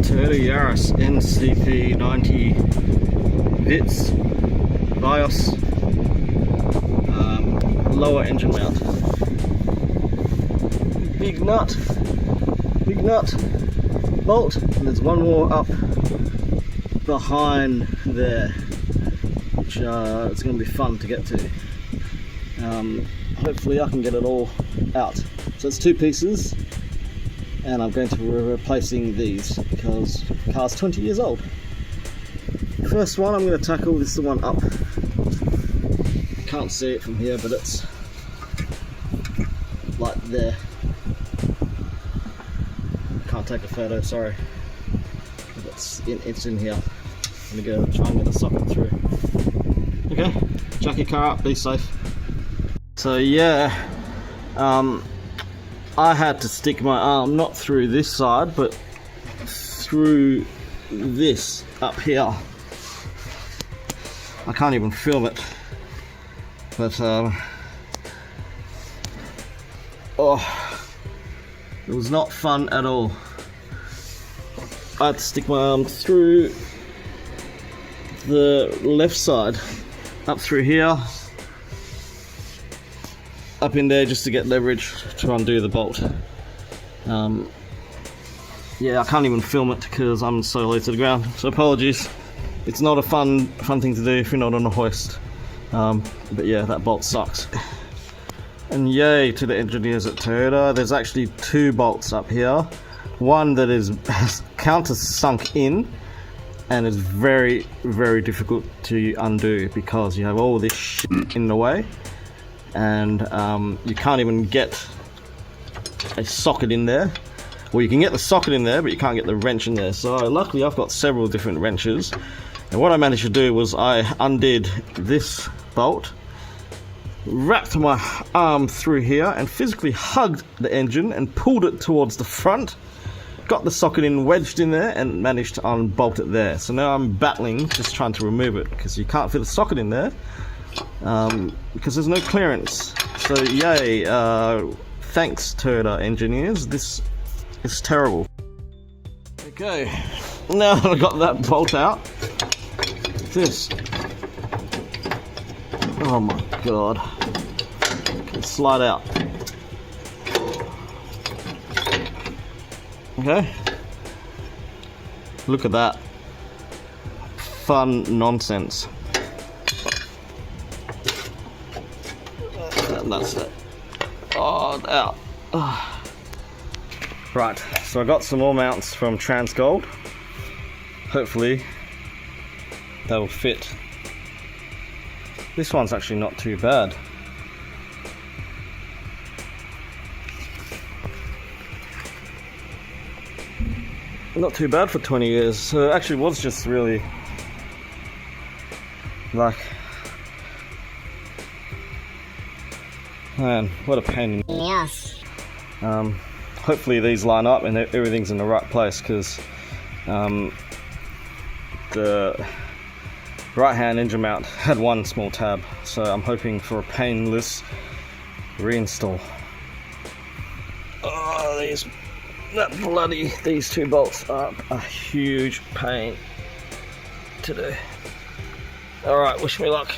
Toyota Yaris NCP90 Vitz VIos lower engine mount. Big nut bolt, and there's one more up behind there, which it's going to be fun to get to. Hopefully I can get it all out. So it's two pieces, and I'm going to be replacing these because the car's 20 years old. First one I'm going to tackle, this is the one up. Can't see it from here, but it's like there. Can't take a photo, sorry. It's in here. I'm going to go try and get the socket through. Okay, jack your car up, be safe. So yeah, I had to stick my arm not through this side, but through this up here. I can't even film it, but oh, it was not fun at all. I had to stick my arm through the left side, up through here, up in there, just to get leverage to undo the bolt. Yeah, I can't even film it because I'm so low to the ground, so apologies. It's not a fun thing to do if you're not on a hoist. But yeah, that bolt sucks. And yay to the engineers at Toyota. There's actually two bolts up here. One that is countersunk in and is very, very difficult to undo because you have all this shit in the way, and you can't even get a socket in there. Well, you can get the socket in there, but you can't get the wrench in there. So luckily I've got several different wrenches, and what I managed to do was I undid this bolt, wrapped my arm through here and physically hugged the engine and pulled it towards the front, got the socket in, wedged in there, and managed to unbolt it there. So now I'm battling, just trying to remove it because you can't fit the socket in there because there's no clearance. So yay, thanks Toyota engineers, this is terrible. Okay, now that I got that bolt out, this, oh my god, it can slide out. Okay, look at that, fun nonsense. And that's it. Oh, out. Oh. Right, so I got some more mounts from Transgold. Hopefully they'll fit. This one's actually not too bad. Not too bad for 20 years. So it actually was just really like, man, what a pain in the ass. Hopefully these line up and everything's in the right place, because the right hand engine mount had one small tab, so I'm hoping for a painless reinstall. Oh, these two bolts are a huge pain to do. Alright, wish me luck.